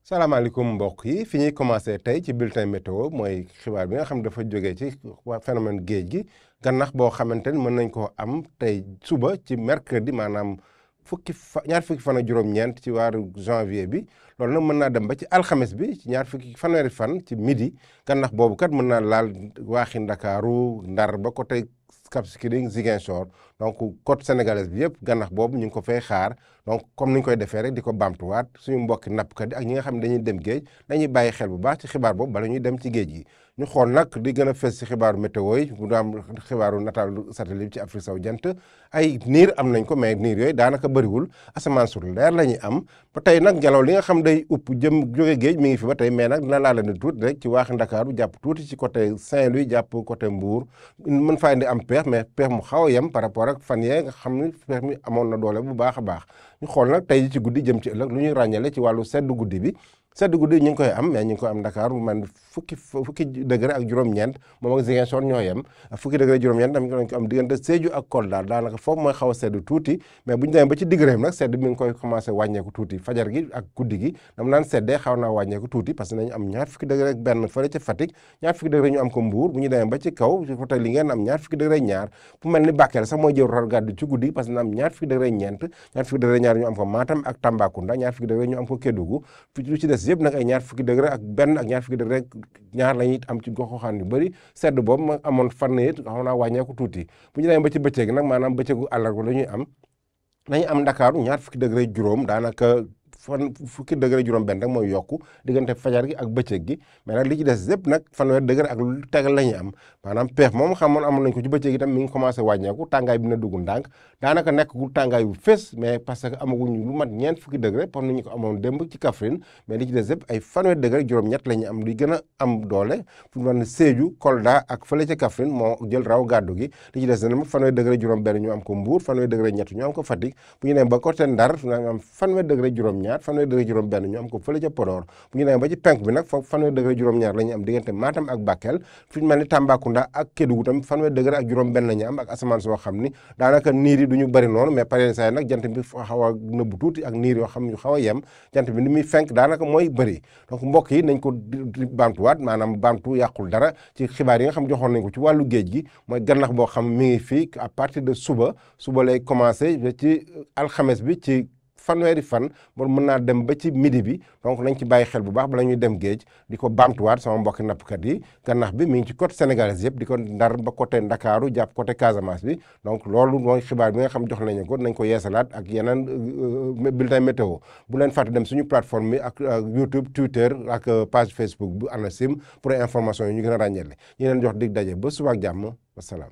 salaamaaleykum mbokk yi fi ñuy commencé tey ci bulletin météo mooy xibaar bi nga xam dafa jógee ci phénomène géej gi gannax boo xamante ni mën nañ koo am tey suba ci mercredi maanaam ñaar fukki fan ak juróom-ñeent ci waaru janvier bi loolu nag mën naa dem ba ci alxames bi ci fanweeri fan ci midi gannax boobu kat mën naa laal waaxi Ndakaaru Ndar ba côté Cap Skirring Ziguinchor donc côte sénégalaise bi yëpp gannax boobu ñu ngi ko fay xaar donc comme ni ñu koy defee rek di ko baamtuwaat suñu mbokki nappkat yi ak ñi nga xam ne dañuy dem géej dañuy bàyyi xel bu baax ci xibaar boobu bala ñuy dem ci géej gi ñu xool nag di gën a fës ci xibaaru météo yi bu am xibaaru nataalu satellite ci Afrique sowu jant ay niir am nañ ko mais niir yooyu daanaka bëriwul asamaan su leer la ñuy am ba tey nag ngelaw li nga xam day upp jëm jóge géej mi ngi fi ba tey mais nag dina laala ni tuuti rek ci waaxi Ndakaaru jàpp tuuti ci côté Saint-Louis jàpp côté Mbour mën faa indi am peex mais peex mu xaw a yem par rapport ak fan yee nga xam ni peex mi amoon na doole bu baax a baax ñu xool nag tey ci guddi jëm ci ëllëg lu ñuy ràññale ci wàllu seddu guddi bi sedd guddi ñu ngi koy am mais ñu ngi koy am Dakar bu man fukki degré ak juróom-ñeent moom ak Ziguinchor ñoo yem fukki degré juróom-ñeent tamit dañ ko am diggante Sédhiou ak Kolda daanaka foofu mooy xaw a sedd tuuti mais bu ñu demee ba ci digg réew nag sedd mi ngi koy commencé wàññeeku tuuti fajar gi ak guddi gi dama naan seddee xaw naa wàññeeku tuuti parce que nañu am ñaar fukki degré ak benn fële ca Fatick ñaar fukki degré ñu am ko Mbour bu ñu demee ba ci kaw côté li ngeen am ñaar fukki degré ñaar fu mel ni Bakel sax mooy jëw rar gàddu ci guddi parce que na am ñaar fukki degré ñeent ñaar fukki degré ñaar ñu am ko Matam ak Tambacounda ñaar fukki degré ñu am ko Kédougou lu ci des yëpp nag ay ñaar fukki degré ak benn ak ñaar fukki degré ñaar la ñuy am ci gox-goxaan yu bëri sedd boobu ma amoon fan it xaw naa wàññeeku tuuti bu ñu demee ba ci bëccëg nag maanaam bëccëgu àllarba la ñuy am nañu am Ndakaaru ñaar fukki degré juróom daanaka fukki degré juróom benn rek mooy yokku diggante fajar gi ak bëccëg gi mais nag li ci des yëpp nag fanweer degré ak lu tegal la ñuy am maanaam peex moom xamoon amoon nañ ko ci bëccëg gi tam mi ngi commencé wàññeeku tàngaay bi na dugg ndànk daanaka nekk gu tàngaay bu fés mais parce que amaguñu lu mat ñeent fukki degré pour ni ñu ko amoon démb ci Kaffrine mais li ci des yëpp ay fanweer degré juróom-ñett la ñuy am li gën a am doole fu mu ne Sédhiou Kolda ak fële ca Kaffrine moo jël raw gàddu gi li ci des na fanweer degré juróom benn ñu am ko Mbour fanweer degré ñett ñu am ko Fatick bu ñu dem ba côté Ndar nga am fanweer degré juróom-ñaar fanweer degré juróom benn ñu am ko fële ca Podor bu ñu demee ba ci penk bi nag foofu fanweer degré juróom-ñaar la ñu am diggante Matam ak Bakel fi ñu mel ni Tambacounda ak Kédougou tam fanweer degré ak juróom benn la ñu am ak asamaan soo xam ni daanaka niir yi du ñu bëri noonu mais pareen saa yi nag jant bi xaw a nëbbu tuuti ak niir yoo xam ñu xaw a yem jant bi ni muy fenk daanaka mooy bëri donc mbokk yi nañ ko baamtuwaat maanaam baamtu yàqul dara ci xibaar yi nga xam joxoon nañ ko ci wàllu géej gi mooy gannax boo xam mi ngi fii à partir de suba lay commencé ci alxames bi ci fanweeri fan moom mën naa dem ba ci midi bi donc nañ ci bàyyi xel bu baax bala ñuy dem géej di ko baamtuwaat sama mbokki nappkat yi gannax bi mi ngi ci côte sénégalaise yëpp di ko ndar ba côté Ndakaaru jàpp côté Casamance bi donc loolu mooy xibaar bi nga xam jox nañu ko nañ ko yeesalaat ak yeneen bulletin météo bu leen fàtte dem suñu plateforme bi ak YouTube Twitter ak page Facebook bu ANACIM pour information yi ñu gën a ràññeele ñu leen jox dig daje ba suba ak jàmm wasalaam